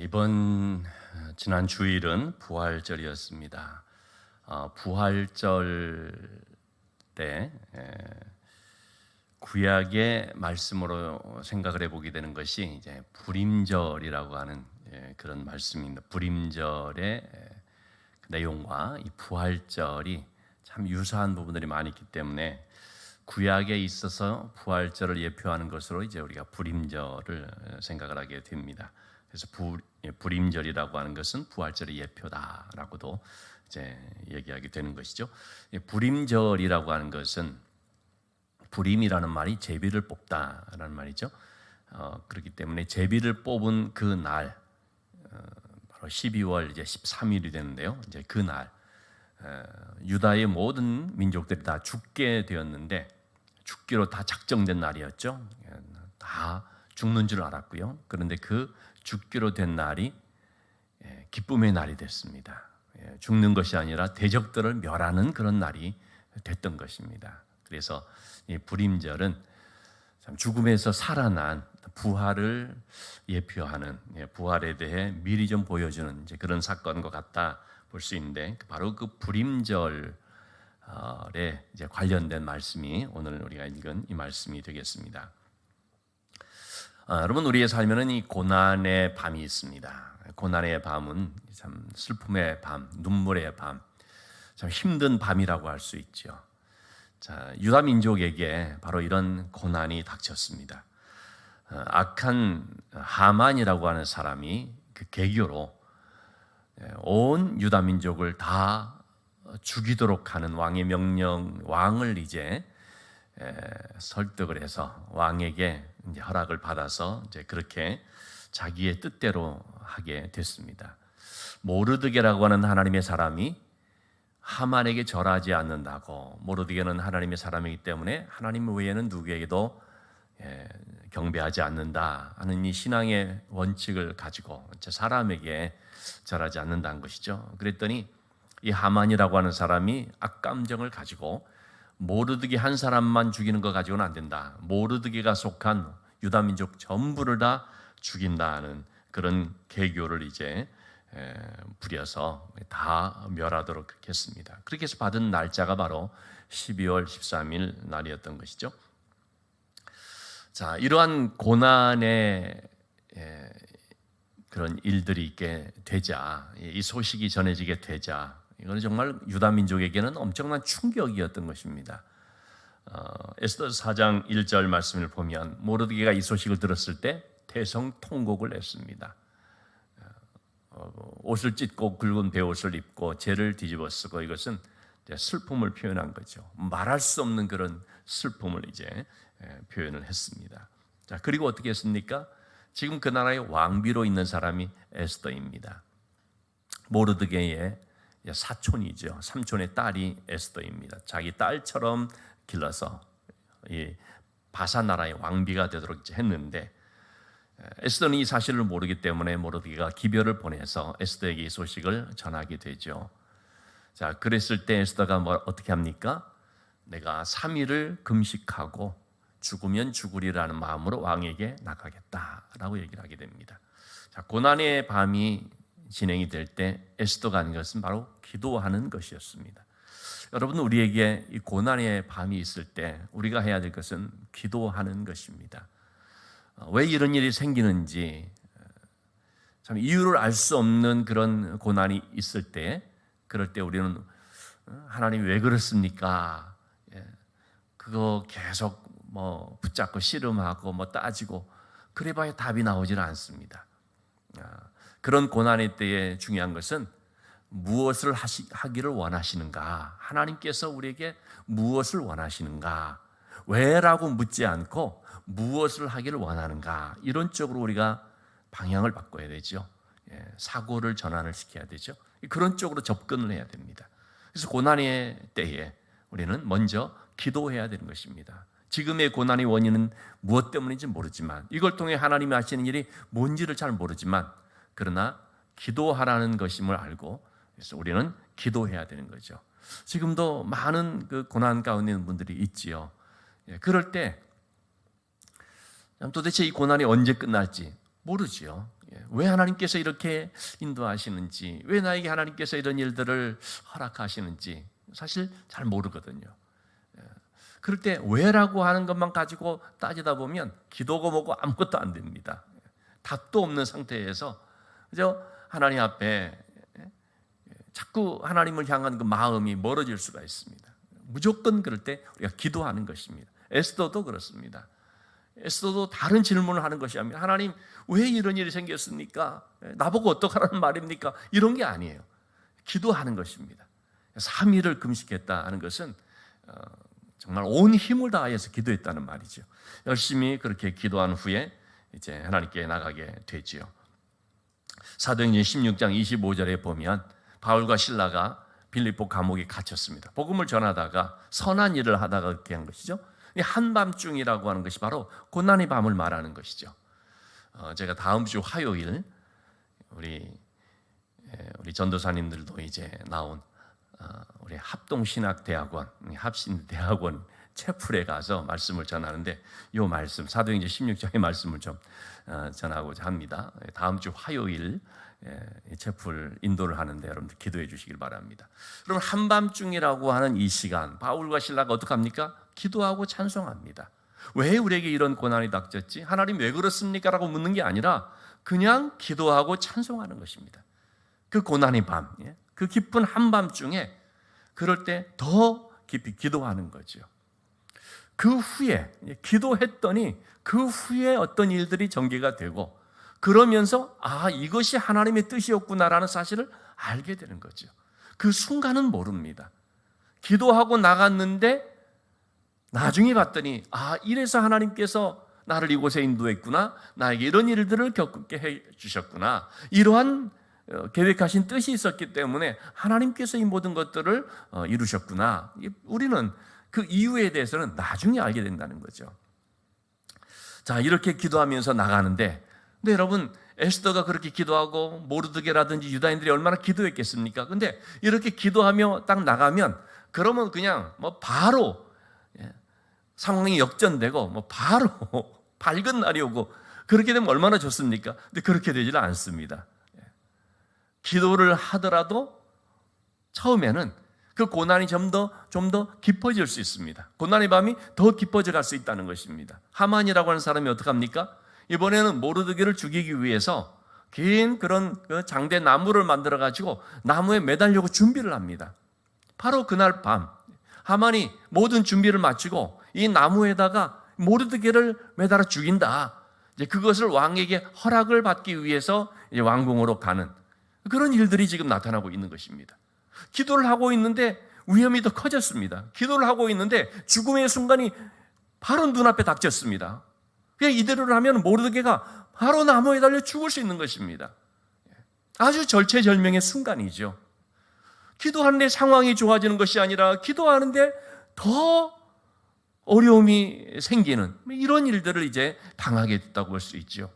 이번 지난 주일은 부활절이었습니다. 부활절 때 구약의 말씀으로 생각을 해보게 되는 것이 이제 불임절이라고 하는 그런 말씀입니다. 불임절의 내용과 이 부활절이 참 유사한 부분들이 많이 있기 때문에 구약에 있어서 부활절을 예표하는 것으로 이제 우리가 불임절을 생각을 하게 됩니다. 그래서 불임절이라고 하는 것은 부활절의 예표다라고도 이제 얘기하게 되는 것이죠. 불임절이라고 하는 것은 불임이라는 말이 제비를 뽑다라는 말이죠. 그렇기 때문에 제비를 뽑은 그 날, 바로 12월 이제 13일이 되는데요. 이제 그 날 유다의 모든 민족들이 다 죽게 되었는데 죽기로 다 작정된 날이었죠. 다 죽는 줄 알았고요. 그런데 그 죽기로 된 날이 기쁨의 날이 됐습니다. 죽는 것이 아니라 대적들을 멸하는 그런 날이 됐던 것입니다. 그래서 이 불임절은 죽음에서 살아난 부활을 예표하는, 부활에 대해 미리 좀 보여주는 이제 그런 사건과 같다 볼 수 있는데, 바로 그 불임절에 이제 관련된 말씀이 오늘 우리가 읽은 이 말씀이 되겠습니다. 여러분, 우리의 삶에는 이 고난의 밤이 있습니다. 고난의 밤은 참 슬픔의 밤, 눈물의 밤, 참 힘든 밤이라고 할 수 있죠. 자, 유다 민족에게 바로 이런 고난이 닥쳤습니다. 악한 하만이라고 하는 사람이 그 계교로 온 유다 민족을 다 죽이도록 하는 왕의 명령, 왕을 이제 설득을 해서 왕에게 이제 허락을 받아서 이제 그렇게 자기의 뜻대로 하게 됐습니다. 모르드게라고 하는 하나님의 사람이 하만에게 절하지 않는다고, 모르드게는 하나님의 사람이기 때문에 하나님 외에는 누구에게도 경배하지 않는다 하는 이 신앙의 원칙을 가지고 사람에게 절하지 않는다는 것이죠. 그랬더니 이 하만이라고 하는 사람이 악감정을 가지고 모르드게 한 사람만 죽이는 거 가지고는 안 된다, 모르드게가 속한 유다 민족 전부를 다 죽인다는 그런 계교를 이제 부려서 다 멸하도록 그렇게 했습니다. 그렇게 해서 받은 날짜가 바로 12월 13일 날이었던 것이죠. 자, 이러한 고난의 그런 일들이 있게 되자, 이 소식이 전해지게 되자, 이건 정말 유다 민족에게는 엄청난 충격이었던 것입니다. 에스더 4장 1절 말씀을 보면 모르드게가 이 소식을 들었을 때 대성통곡을 했습니다. 옷을 찢고 굵은 베옷을 입고 재를 뒤집어 쓰고, 이것은 슬픔을 표현한 거죠. 말할 수 없는 그런 슬픔을 이제 표현을 했습니다. 자, 그리고 어떻게 했습니까? 지금 그 나라의 왕비로 있는 사람이 에스더입니다. 모르드게의 사촌이죠. 삼촌의 딸이 에스더입니다. 자기 딸처럼 길러서 이 바산 나라의 왕비가 되도록 했는데, 에스더는 이 사실을 모르기 때문에 모르드게가 기별을 보내서 에스더에게 이 소식을 전하게 되죠. 자, 그랬을 때 에스더가 어떻게 합니까? 내가 3일을 금식하고 죽으면 죽으리라는 마음으로 왕에게 나가겠다라고 얘기를 하게 됩니다. 자, 고난의 밤이 진행이 될 때 에스더가 하는 것은 바로 기도하는 것이었습니다. 여러분, 우리에게 이 고난의 밤이 있을 때 우리가 해야 될 것은 기도하는 것입니다. 왜 이런 일이 생기는지 참 이유를 알 수 없는 그런 고난이 있을 때, 그럴 때 우리는 하나님 왜 그렇습니까? 그거 계속 붙잡고 씨름하고 따지고 그래봐야 답이 나오질 않습니다. 그런 고난의 때에 중요한 것은 무엇을 하기를 원하시는가, 하나님께서 우리에게 무엇을 원하시는가, 왜라고 묻지 않고 무엇을 하기를 원하는가, 이런 쪽으로 우리가 방향을 바꿔야 되죠. 사고를 전환을 시켜야 되죠. 그런 쪽으로 접근을 해야 됩니다. 그래서 고난의 때에 우리는 먼저 기도해야 되는 것입니다. 지금의 고난의 원인은 무엇 때문인지 모르지만, 이걸 통해 하나님이 하시는 일이 뭔지를 잘 모르지만, 그러나 기도하라는 것임을 알고, 그래서 우리는 기도해야 되는 거죠. 지금도 많은 그 고난 가운데 있는 분들이 있지요. 그럴 때 도대체 이 고난이 언제 끝날지 모르지요. 왜 하나님께서 이렇게 인도하시는지, 왜 나에게 하나님께서 이런 일들을 허락하시는지 사실 잘 모르거든요. 그럴 때 왜라고 하는 것만 가지고 따지다 보면 기도고 뭐고 아무것도 안 됩니다. 답도 없는 상태에서 그저 하나님 앞에 자꾸 하나님을 향한 그 마음이 멀어질 수가 있습니다. 무조건 그럴 때 우리가 기도하는 것입니다. 에스더도 그렇습니다. 에스더도 다른 질문을 하는 것이 아니라 하나님 왜 이런 일이 생겼습니까? 나보고 어떡하라는 말입니까? 이런 게 아니에요. 기도하는 것입니다. 3일을 금식했다는 것은 정말 온 힘을 다해서 기도했다는 말이죠. 열심히 그렇게 기도한 후에 이제 하나님께 나가게 되지요. 사도행전 16장 25절에 보면 바울과 실라가 빌립보 감옥에 갇혔습니다. 복음을 전하다가 선한 일을 하다가 그렇게 한 것이죠. 한밤중이라고 하는 것이 바로 고난의 밤을 말하는 것이죠. 제가 다음 주 화요일 우리 전도사님들도 이제 나온 우리 합동신학대학원, 합신대학원 채플에 가서 말씀을 전하는데 이 말씀, 사도행전 16장의 말씀을 좀 전하고자 합니다. 다음 주 화요일 채플 인도를 하는데 여러분들 기도해 주시길 바랍니다. 그럼 한밤중이라고 하는 이 시간 바울과 실라가 어떻게 합니까? 기도하고 찬송합니다. 왜 우리에게 이런 고난이 닥쳤지? 하나님 왜 그렇습니까? 라고 묻는 게 아니라 그냥 기도하고 찬송하는 것입니다. 그 고난의 밤, 그 깊은 한밤중에 그럴 때 더 깊이 기도하는 거죠. 그 후에 기도했더니 그 후에 어떤 일들이 전개가 되고 그러면서 이것이 하나님의 뜻이었구나라는 사실을 알게 되는 거죠. 그 순간은 모릅니다. 기도하고 나갔는데 나중에 봤더니 이래서 하나님께서 나를 이곳에 인도했구나, 나에게 이런 일들을 겪게 해주셨구나, 이러한 계획하신 뜻이 있었기 때문에 하나님께서 이 모든 것들을 이루셨구나. 우리는 그 이유에 대해서는 나중에 알게 된다는 거죠. 자, 이렇게 기도하면서 나가는데, 근데 여러분 에스더가 그렇게 기도하고 모르드게라든지 유다인들이 얼마나 기도했겠습니까? 근데 이렇게 기도하며 딱 나가면 그러면 그냥 바로 상황이 역전되고 바로 밝은 날이 오고 그렇게 되면 얼마나 좋습니까? 근데 그렇게 되지는 않습니다. 기도를 하더라도 처음에는 그 고난이 좀 더 깊어질 수 있습니다. 고난의 밤이 더 깊어져 갈 수 있다는 것입니다. 하만이라고 하는 사람이 어떡합니까? 이번에는 모르드게를 죽이기 위해서 긴 그런 장대 나무를 만들어 가지고 나무에 매달려고 준비를 합니다. 바로 그날 밤 하만이 모든 준비를 마치고 이 나무에다가 모르드게를 매달아 죽인다. 이제 그것을 왕에게 허락을 받기 위해서 이제 왕궁으로 가는 그런 일들이 지금 나타나고 있는 것입니다. 기도를 하고 있는데 위험이 더 커졌습니다. 기도를 하고 있는데 죽음의 순간이 바로 눈앞에 닥쳤습니다. 그냥 이대로 하면 모르드게가 바로 나무에 달려 죽을 수 있는 것입니다. 아주 절체절명의 순간이죠. 기도하는데 상황이 좋아지는 것이 아니라 기도하는데 더 어려움이 생기는 이런 일들을 이제 당하게 됐다고 볼 수 있죠.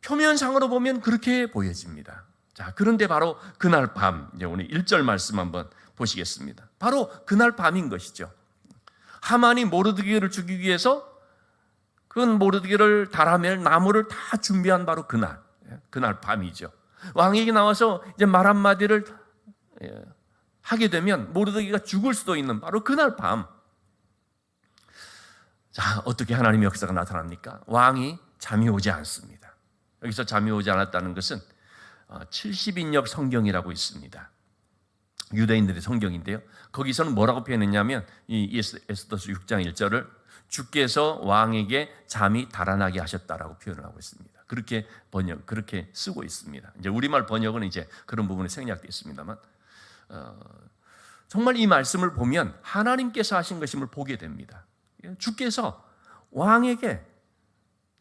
표면상으로 보면 그렇게 보여집니다. 자, 그런데 바로 그날 밤, 이제 오늘 1절 말씀 한번 보시겠습니다. 바로 그날 밤인 것이죠. 하만이 모르드게를 죽이기 위해서 그 모르드게를 달아낼 나무를 다 준비한 바로 그날 밤이죠. 왕에게 나와서 이제 말 한마디를 하게 되면 모르드게가 죽을 수도 있는 바로 그날 밤. 자, 어떻게 하나님의 역사가 나타납니까? 왕이 잠이 오지 않습니다. 여기서 잠이 오지 않았다는 것은 70인역 성경이라고 있습니다. 유대인들의 성경인데요. 거기서는 뭐라고 표현했냐면 이 에스더서 6장 1절을 주께서 왕에게 잠이 달아나게 하셨다라고 표현을 하고 있습니다. 그렇게 쓰고 있습니다. 이제 우리말 번역은 이제 그런 부분이 생략되어 있습니다만 정말 이 말씀을 보면 하나님께서 하신 것임을 보게 됩니다. 주께서 왕에게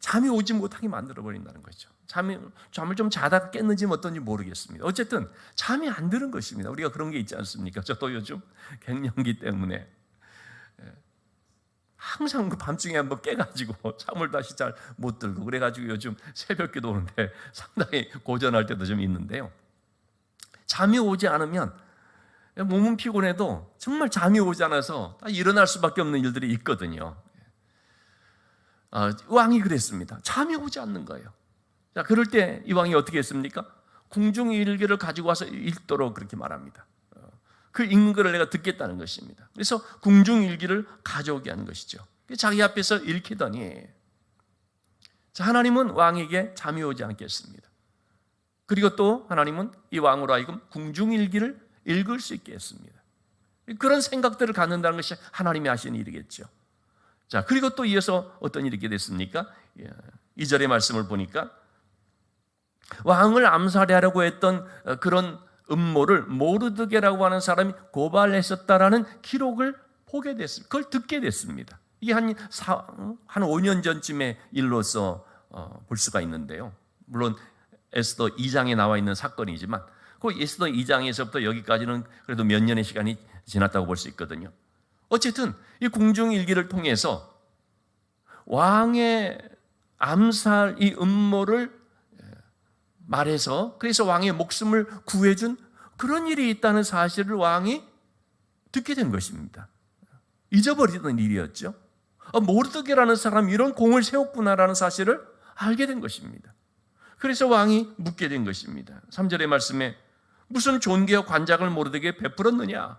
잠이 오지 못하게 만들어 버린다는 거죠. 잠을 좀 자다가 깼는지 어떤지 모르겠습니다. 어쨌든 잠이 안 드는 것입니다. 우리가 그런 게 있지 않습니까? 저도 요즘 갱년기 때문에 항상 그 밤중에 한번 깨가지고 잠을 다시 잘 못 들고 그래가지고 요즘 새벽기도 오는데 상당히 고전할 때도 좀 있는데요. 잠이 오지 않으면 몸은 피곤해도 정말 잠이 오지 않아서 일어날 수밖에 없는 일들이 있거든요. 왕이 그랬습니다. 잠이 오지 않는 거예요. 자, 그럴 때 이 왕이 어떻게 했습니까? 궁중일기를 가지고 와서 읽도록 그렇게 말합니다. 그 읽는 것을 내가 듣겠다는 것입니다. 그래서 궁중일기를 가져오게 하는 것이죠. 자기 앞에서 읽히더니, 자, 하나님은 왕에게 잠이 오지 않겠습니다. 그리고 또 하나님은 이 왕으로 하여금 궁중일기를 읽을 수 있게 했습니다. 그런 생각들을 갖는다는 것이 하나님이 하신 일이겠죠. 자, 그리고 또 이어서 어떤 일이 있게 됐습니까? 2절의 말씀을 보니까 왕을 암살하려고 했던 그런 음모를 모르드게라고 하는 사람이 고발했었다라는 기록을 보게 됐습니다. 그걸 듣게 됐습니다. 이게 한 5년 전쯤의 일로서 볼 수가 있는데요. 물론 에스더 2장에 나와 있는 사건이지만 그 에스더 2장에서부터 여기까지는 그래도 몇 년의 시간이 지났다고 볼 수 있거든요. 어쨌든 이 궁중일기를 통해서 왕의 암살 이 음모를 말해서 그래서 왕의 목숨을 구해준 그런 일이 있다는 사실을 왕이 듣게 된 것입니다. 잊어버리던 일이었죠. 모르드게라는 사람이 이런 공을 세웠구나라는 사실을 알게 된 것입니다. 그래서 왕이 묻게 된 것입니다. 3절의 말씀에 무슨 존귀와 관작을 모르드게에 베풀었느냐.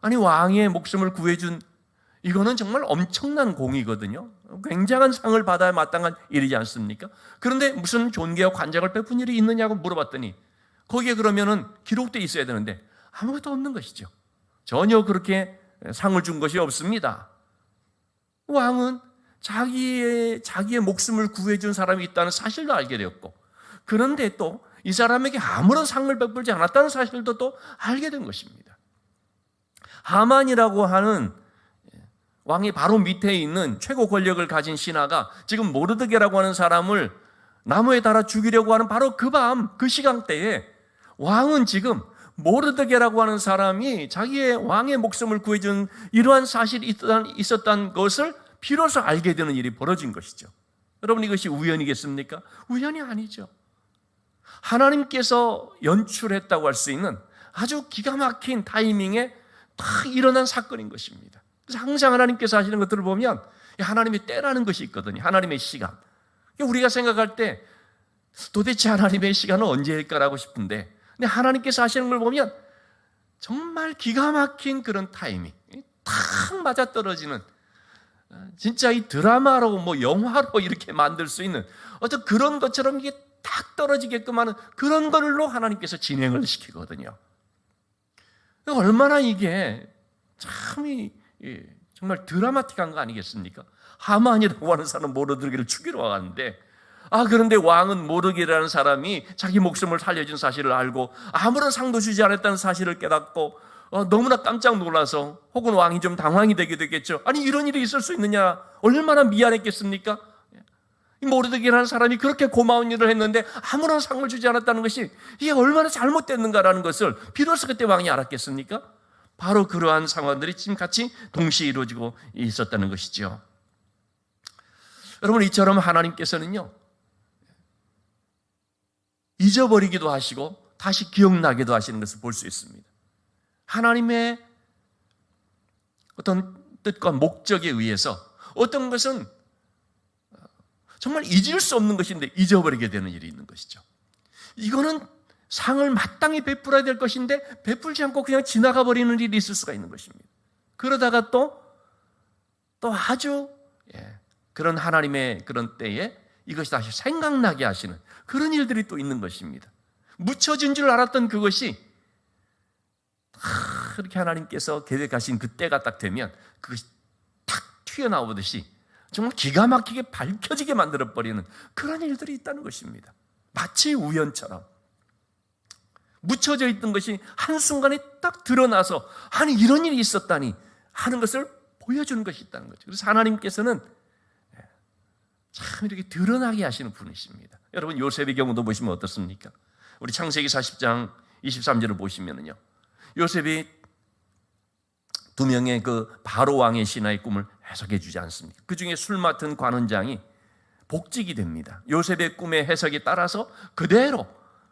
아니, 왕의 목숨을 구해준 이거는 정말 엄청난 공이거든요. 굉장한 상을 받아야 마땅한 일이지 않습니까? 그런데 무슨 존귀와 관작을 베푼 일이 있느냐고 물어봤더니 거기에 그러면은 기록되어 있어야 되는데 아무것도 없는 것이죠. 전혀 그렇게 상을 준 것이 없습니다. 왕은 자기의 목숨을 구해준 사람이 있다는 사실도 알게 되었고, 그런데 또 이 사람에게 아무런 상을 베풀지 않았다는 사실도 또 알게 된 것입니다. 하만이라고 하는 왕이 바로 밑에 있는 최고 권력을 가진 신하가 지금 모르드게라고 하는 사람을 나무에 달아 죽이려고 하는 바로 그 밤, 그 시간대에 왕은 지금 모르드게라고 하는 사람이 자기의 왕의 목숨을 구해준 이러한 사실이 있었다는 것을 비로소 알게 되는 일이 벌어진 것이죠. 여러분, 이것이 우연이겠습니까? 우연이 아니죠. 하나님께서 연출했다고 할 수 있는 아주 기가 막힌 타이밍에 다 일어난 사건인 것입니다. 그래서 항상 하나님께서 하시는 것들을 보면 하나님의 때라는 것이 있거든요. 하나님의 시간. 우리가 생각할 때 도대체 하나님의 시간은 언제일까라고 싶은데, 근데 하나님께서 하시는 걸 보면 정말 기가 막힌 그런 타이밍, 탁 맞아떨어지는, 진짜 이 드라마로 뭐 영화로 이렇게 만들 수 있는 어떤 그런 것처럼 이게 딱 떨어지게끔 하는 그런 걸로 하나님께서 진행을 시키거든요. 얼마나 이게 참 정말 드라마틱한 거 아니겠습니까? 하만이라고 하는 사람은 모르드게를 죽이러 와갔는데, 그런데 왕은 모르드게라는 사람이 자기 목숨을 살려준 사실을 알고 아무런 상도 주지 않았다는 사실을 깨닫고 너무나 깜짝 놀라서 혹은 왕이 좀 당황이 되게 되겠죠. 아니, 이런 일이 있을 수 있느냐, 얼마나 미안했겠습니까? 모르드게라는 사람이 그렇게 고마운 일을 했는데 아무런 상을 주지 않았다는 것이 이게 얼마나 잘못됐는가라는 것을 비로소 그때 왕이 알았겠습니까? 바로 그러한 상황들이 지금 같이 동시에 이루어지고 있었다는 것이죠. 여러분, 이처럼 하나님께서는요, 잊어버리기도 하시고 다시 기억나기도 하시는 것을 볼 수 있습니다. 하나님의 어떤 뜻과 목적에 의해서 어떤 것은 정말 잊을 수 없는 것인데 잊어버리게 되는 일이 있는 것이죠. 이거는 상을 마땅히 베풀어야 될 것인데 베풀지 않고 그냥 지나가 버리는 일이 있을 수가 있는 것입니다. 그러다가 또 아주 그런 하나님의 그런 때에 이것이 다시 생각나게 하시는 그런 일들이 또 있는 것입니다. 묻혀진 줄 알았던 그것이 그렇게 하나님께서 계획하신 그 때가 딱 되면 그것이 탁 튀어나오듯이 정말 기가 막히게 밝혀지게 만들어버리는 그런 일들이 있다는 것입니다. 마치 우연처럼 묻혀져 있던 것이 한순간에 딱 드러나서 아니, 이런 일이 있었다니 하는 것을 보여주는 것이 있다는 거죠. 그래서 하나님께서는 참 이렇게 드러나게 하시는 분이십니다. 여러분, 요셉의 경우도 보시면 어떻습니까? 우리 창세기 40장 23절을 보시면은요, 요셉이 두 명의 그 바로 왕의 신하의 꿈을 해석해 주지 않습니까? 그 중에 술 맡은 관원장이 복직이 됩니다. 요셉의 꿈의 해석에 따라서 그대로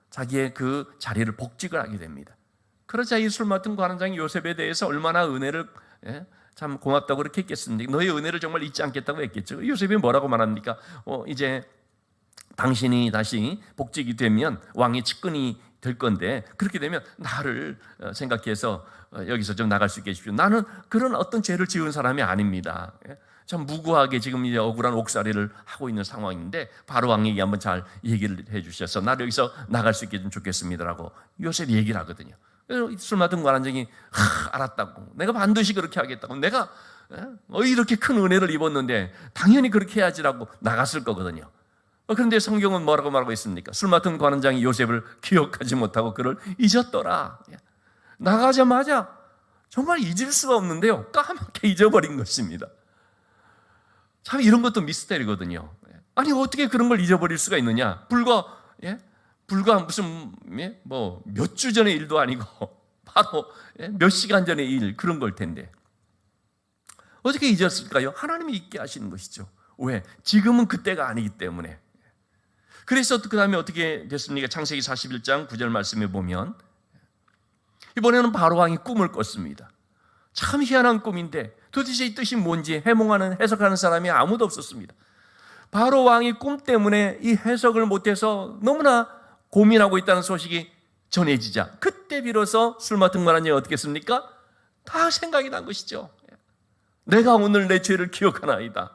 자기의 그 자리를 복직을 하게 됩니다. 그러자 이 술 맡은 관원장이 요셉에 대해서 얼마나 은혜를 참 고맙다고 그렇게 했겠습니까? 너의 은혜를 정말 잊지 않겠다고 했겠죠. 요셉이 뭐라고 말합니까? 이제 당신이 다시 복직이 되면 왕의 측근이 될 건데 그렇게 되면 나를 생각해서 여기서 좀 나갈 수 있게 해주십시오. 나는 그런 어떤 죄를 지은 사람이 아닙니다. 참 무고하게 지금 이제 억울한 옥살이를 하고 있는 상황인데 바로 왕에게 한번 잘 얘기를 해주셔서 나를 여기서 나갈 수 있게 좀 좋겠습니다라고 요셉이 얘기를 하거든요. 술 맡은 관원장이 알았다고, 내가 반드시 그렇게 하겠다고, 내가 이렇게 큰 은혜를 입었는데 당연히 그렇게 해야지라고 나갔을 거거든요. 그런데 성경은 뭐라고 말하고 있습니까? 술 맡은 관원장이 요셉을 기억하지 못하고 그를 잊었더라. 나가자마자 정말 잊을 수가 없는데요, 까맣게 잊어버린 것입니다. 참 이런 것도 미스터리거든요. 아니 어떻게 그런 걸 잊어버릴 수가 있느냐? 불과 무슨 뭐 몇 주 전의 일도 아니고 바로 몇 시간 전의 일, 그런 걸 텐데 어떻게 잊었을까요? 하나님이 잊게 하시는 것이죠. 왜? 지금은 그때가 아니기 때문에. 그래서 그 다음에 어떻게 됐습니까? 창세기 41장 9절 말씀에 보면 이번에는 바로 왕이 꿈을 꿨습니다. 참 희한한 꿈인데 도대체 이 뜻이 뭔지 해몽하는, 해석하는 사람이 아무도 없었습니다. 바로 왕이 꿈 때문에 이 해석을 못해서 너무나 고민하고 있다는 소식이 전해지자 그때 비로소 술 맡은 관원장이 어떻게 했습니까? 다 생각이 난 것이죠. 내가 오늘 내 죄를 기억하나이다.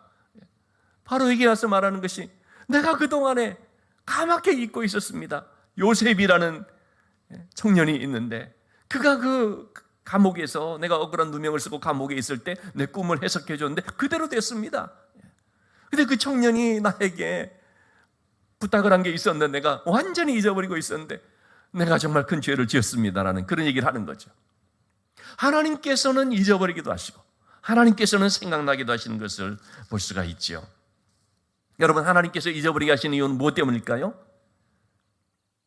바로 여기 와서 말하는 것이 내가 그동안에 까맣게 잊고 있었습니다. 요셉이라는 청년이 있는데 그가 그 감옥에서 내가 억울한 누명을 쓰고 감옥에 있을 때 내 꿈을 해석해 줬는데 그대로 됐습니다. 근데 그 청년이 나에게 부탁을 한 게 있었는데 내가 완전히 잊어버리고 있었는데 내가 정말 큰 죄를 지었습니다라는 그런 얘기를 하는 거죠. 하나님께서는 잊어버리기도 하시고 하나님께서는 생각나기도 하시는 것을 볼 수가 있죠. 여러분, 하나님께서 잊어버리게 하시는 이유는 무엇 때문일까요?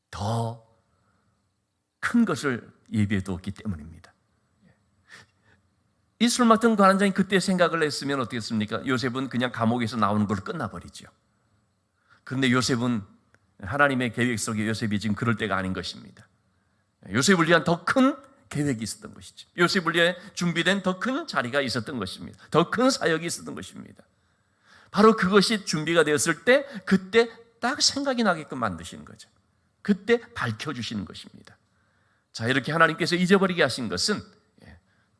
더 큰 것을 예비해 두었기 때문입니다. 이 술 맡은 관원장이 그때 생각을 했으면 어떻게 했습니까? 요셉은 그냥 감옥에서 나오는 걸로 끝나버리죠. 그런데 요셉은 하나님의 계획 속에 요셉이 지금 그럴 때가 아닌 것입니다. 요셉을 위한 더 큰 계획이 있었던 것이죠. 요셉을 위해 준비된 더 큰 자리가 있었던 것입니다. 더 큰 사역이 있었던 것입니다. 바로 그것이 준비가 되었을 때 그때 딱 생각이 나게끔 만드시는 거죠. 그때 밝혀주시는 것입니다. 자, 이렇게 하나님께서 잊어버리게 하신 것은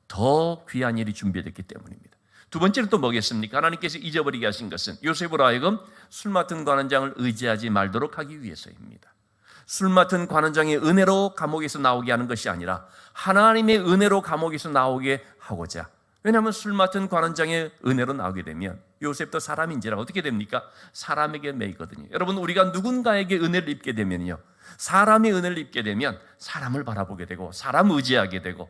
더 귀한 일이 준비됐기 때문입니다. 두 번째는 또 뭐겠습니까? 하나님께서 잊어버리게 하신 것은 요셉으로 하여금 술 맡은 관원장을 의지하지 말도록 하기 위해서입니다. 술 맡은 관원장의 은혜로 감옥에서 나오게 하는 것이 아니라 하나님의 은혜로 감옥에서 나오게 하고자. 왜냐하면 술 맡은 관원장의 은혜로 나오게 되면 요셉도 사람인지라 어떻게 됩니까? 사람에게 매이거든요. 여러분, 우리가 누군가에게 은혜를 입게 되면요, 사람의 은혜를 입게 되면 사람을 바라보게 되고 사람 의지하게 되고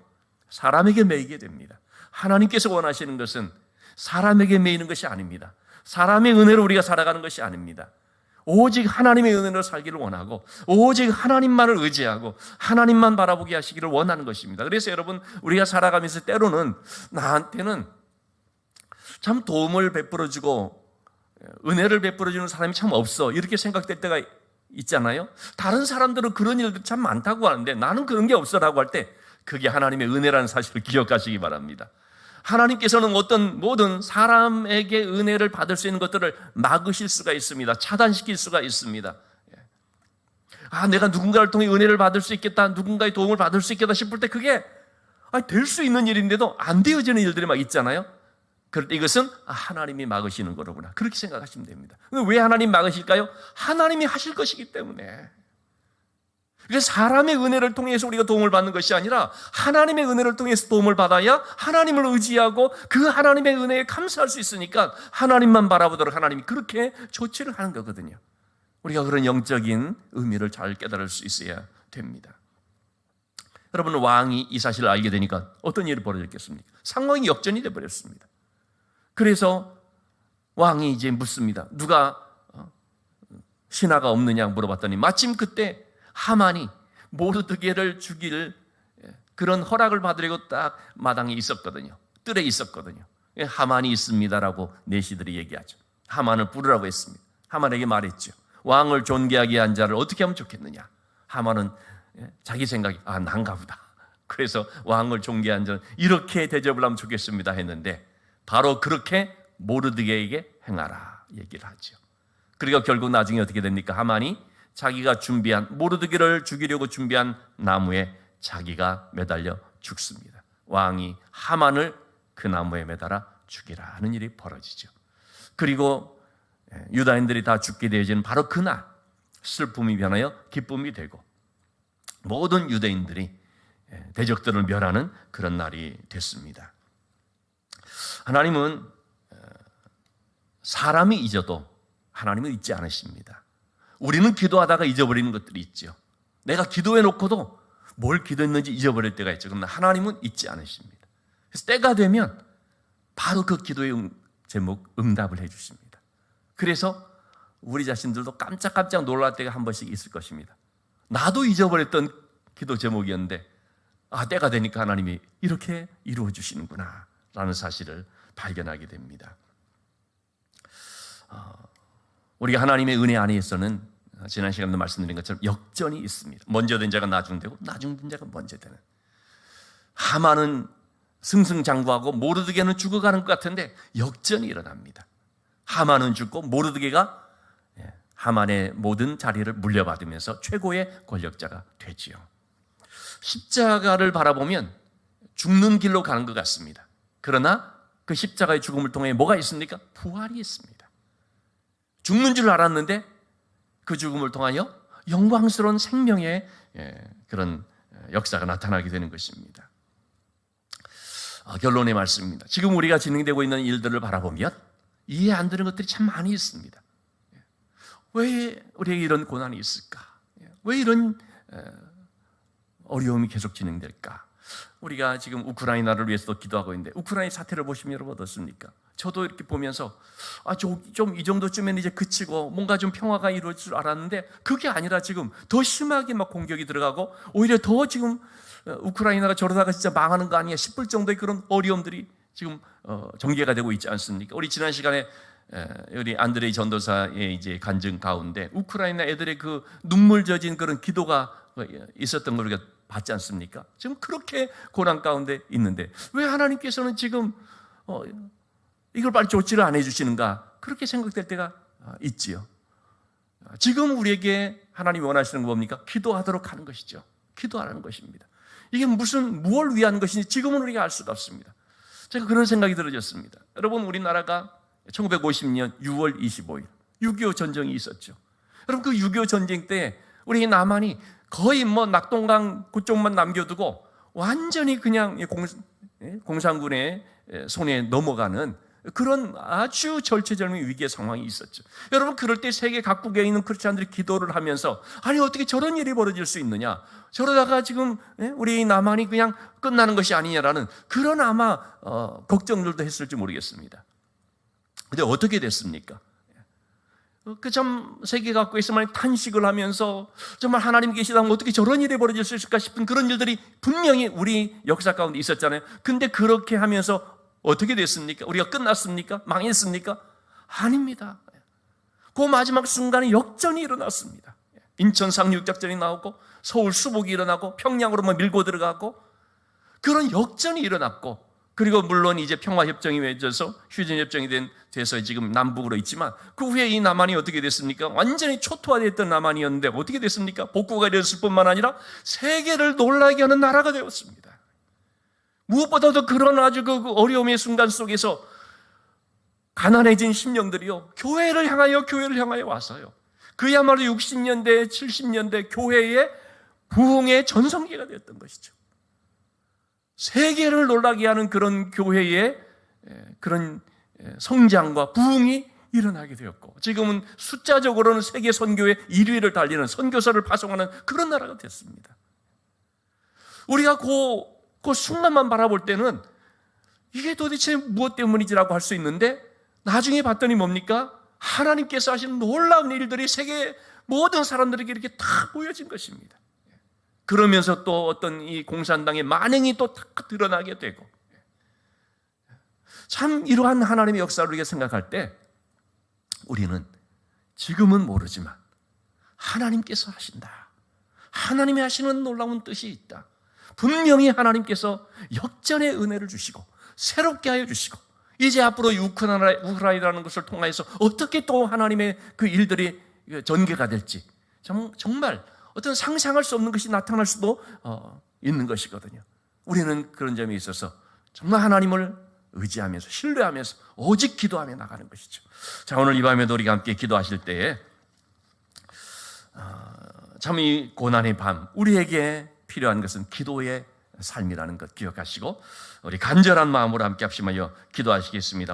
사람에게 매이게 됩니다. 하나님께서 원하시는 것은 사람에게 매이는 것이 아닙니다. 사람의 은혜로 우리가 살아가는 것이 아닙니다. 오직 하나님의 은혜로 살기를 원하고 오직 하나님만을 의지하고 하나님만 바라보게 하시기를 원하는 것입니다. 그래서 여러분, 우리가 살아가면서 때로는 나한테는 참 도움을 베풀어주고 은혜를 베풀어주는 사람이 참 없어, 이렇게 생각될 때가 있잖아요. 다른 사람들은 그런 일들 참 많다고 하는데 나는 그런 게 없어라고 할 때 그게 하나님의 은혜라는 사실을 기억하시기 바랍니다. 하나님께서는 어떤 모든 사람에게 은혜를 받을 수 있는 것들을 막으실 수가 있습니다. 차단시킬 수가 있습니다. 내가 누군가를 통해 은혜를 받을 수 있겠다, 누군가의 도움을 받을 수 있겠다 싶을 때 그게 될 수 있는 일인데도 안 되어지는 일들이 막 있잖아요. 그럴 때 이것은 하나님이 막으시는 거로구나, 그렇게 생각하시면 됩니다. 왜 하나님 막으실까요? 하나님이 하실 것이기 때문에. 그래서 사람의 은혜를 통해서 우리가 도움을 받는 것이 아니라 하나님의 은혜를 통해서 도움을 받아야 하나님을 의지하고 그 하나님의 은혜에 감사할 수 있으니까 하나님만 바라보도록 하나님이 그렇게 조치를 하는 거거든요. 우리가 그런 영적인 의미를 잘 깨달을 수 있어야 됩니다. 여러분, 왕이 이 사실을 알게 되니까 어떤 일이 벌어졌겠습니까? 상황이 역전이 되어버렸습니다. 그래서 왕이 이제 묻습니다. 누가 신하가 없느냐 물어봤더니 마침 그때 하만이 모르드게를 죽일 그런 허락을 받으려고 딱 마당에 있었거든요. 뜰에 있었거든요. 하만이 있습니다라고 내시들이 얘기하죠. 하만을 부르라고 했습니다. 하만에게 말했죠. 왕을 존귀하게 한 자를 어떻게 하면 좋겠느냐. 하만은 자기 생각이 난가 보다. 그래서 왕을 존귀한 자는 이렇게 대접을 하면 좋겠습니다 했는데 바로 그렇게 모르드게에게 행하라 얘기를 하죠. 그러니까 결국 나중에 어떻게 됩니까? 하만이 자기가 준비한 모르드게를 죽이려고 준비한 나무에 자기가 매달려 죽습니다. 왕이 하만을 그 나무에 매달아 죽이라 하는 일이 벌어지죠. 그리고 유다인들이 다 죽게 되어지는 바로 그날 슬픔이 변하여 기쁨이 되고 모든 유대인들이 대적들을 멸하는 그런 날이 됐습니다. 하나님은 사람이 잊어도 하나님은 잊지 않으십니다. 우리는 기도하다가 잊어버리는 것들이 있죠. 내가 기도해 놓고도 뭘 기도했는지 잊어버릴 때가 있죠. 그러나 하나님은 잊지 않으십니다. 그래서 때가 되면 바로 그 기도의 제목 응답을 해 주십니다. 그래서 우리 자신들도 깜짝깜짝 놀랄 때가 한 번씩 있을 것입니다. 나도 잊어버렸던 기도 제목이었는데 때가 되니까 하나님이 이렇게 이루어 주시는구나 라는 사실을 발견하게 됩니다. 우리가 하나님의 은혜 안에서는 지난 시간에도 말씀드린 것처럼 역전이 있습니다. 먼저 된 자가 나중되고 나중된 자가 먼저 되는. 하만은 승승장구하고 모르드게는 죽어가는 것 같은데 역전이 일어납니다. 하만은 죽고 모르드게가 하만의 모든 자리를 물려받으면서 최고의 권력자가 되지요. 십자가를 바라보면 죽는 길로 가는 것 같습니다. 그러나 그 십자가의 죽음을 통해 뭐가 있습니까? 부활이 있습니다. 죽는 줄 알았는데 그 죽음을 통하여 영광스러운 생명의 그런 역사가 나타나게 되는 것입니다. 결론의 말씀입니다. 지금 우리가 진행되고 있는 일들을 바라보면 이해 안 되는 것들이 참 많이 있습니다. 왜 우리에게 이런 고난이 있을까? 왜 이런 어려움이 계속 진행될까? 우리가 지금 우크라이나를 위해서 기도하고 있는데 우크라이나 사태를 보시면 여러분 어떻습니까? 저도 이렇게 보면서 좀 이 정도쯤에는 이제 그치고 뭔가 좀 평화가 이루어질 줄 알았는데 그게 아니라 지금 더 심하게 막 공격이 들어가고 오히려 더 지금 우크라이나가 저러다가 진짜 망하는 거 아니야 싶을 정도의 그런 어려움들이 지금 전개가 되고 있지 않습니까? 우리 지난 시간에 우리 안드레이 전도사의 이제 간증 가운데 우크라이나 애들의 그 눈물 젖은 그런 기도가 있었던 걸 우리가 봤지 않습니까? 지금 그렇게 고난 가운데 있는데 왜 하나님께서는 지금 이걸 빨리 조치를 안 해주시는가? 그렇게 생각될 때가 있지요. 지금 우리에게 하나님이 원하시는 건 뭡니까? 기도하도록 하는 것이죠. 기도하라는 것입니다. 이게 무엇을 위한 것인지 지금은 우리가 알 수가 없습니다. 제가 그런 생각이 들어졌습니다. 여러분 우리나라가 1950년 6월 25일 6.25 전쟁이 있었죠. 여러분 그 6.25 전쟁 때 우리 남한이 거의 낙동강 그쪽만 남겨두고 완전히 그냥 공산군의 손에 넘어가는 그런 아주 절체절명의 위기의 상황이 있었죠. 여러분 그럴 때 세계 각국에 있는 크리스찬들이 기도를 하면서 아니 어떻게 저런 일이 벌어질 수 있느냐, 저러다가 지금 우리 남한이 그냥 끝나는 것이 아니냐라는 그런 아마 걱정들도 했을지 모르겠습니다. 근데 어떻게 됐습니까? 참 세계 각국에서만 탄식을 하면서 정말 하나님 계시다면 어떻게 저런 일이 벌어질 수 있을까 싶은 그런 일들이 분명히 우리 역사 가운데 있었잖아요. 근데 그렇게 하면서 어떻게 됐습니까? 우리가 끝났습니까? 망했습니까? 아닙니다. 그 마지막 순간에 역전이 일어났습니다. 인천 상륙작전이 나오고 서울 수복이 일어나고 평양으로만 밀고 들어가고 그런 역전이 일어났고 그리고 물론 이제 평화협정이 맺어서 휴전협정이 돼서 지금 남북으로 있지만 그 후에 이 남한이 어떻게 됐습니까? 완전히 초토화됐던 남한이었는데 어떻게 됐습니까? 복구가 되었을 뿐만 아니라 세계를 놀라게 하는 나라가 되었습니다. 무엇보다도 그런 아주 그 어려움의 순간 속에서 가난해진 심령들이요 교회를 향하여 와서요 그야말로 60년대 70년대 교회의 부흥의 전성기가 되었던 것이죠. 세계를 놀라게 하는 그런 교회의 그런 성장과 부흥이 일어나게 되었고 지금은 숫자적으로는 세계 선교의 1위를 달리는 선교사를 파송하는 그런 나라가 됐습니다. 우리가 그 순간만 바라볼 때는 이게 도대체 무엇 때문이지라고 할 수 있는데 나중에 봤더니 뭡니까? 하나님께서 하신 놀라운 일들이 세계 모든 사람들에게 이렇게 다 보여진 것입니다. 그러면서 또 어떤 이 공산당의 만행이 또 다 드러나게 되고 참 이러한 하나님의 역사를 우리가 생각할 때 우리는 지금은 모르지만 하나님께서 하신다. 하나님이 하시는 놀라운 뜻이 있다. 분명히 하나님께서 역전의 은혜를 주시고 새롭게 하여 주시고 이제 앞으로 우크라이나라는 것을 통해서 어떻게 또 하나님의 그 일들이 전개가 될지 정말 어떤 상상할 수 없는 것이 나타날 수도 있는 것이거든요. 우리는 그런 점에 있어서 정말 하나님을 의지하면서 신뢰하면서 오직 기도하며 나가는 것이죠. 자, 오늘 이 밤에도 우리가 함께 기도하실 때에 참 이 고난의 밤, 우리에게 필요한 것은 기도의 삶이라는 것 기억하시고 우리 간절한 마음으로 함께 합심하여 기도하시겠습니다.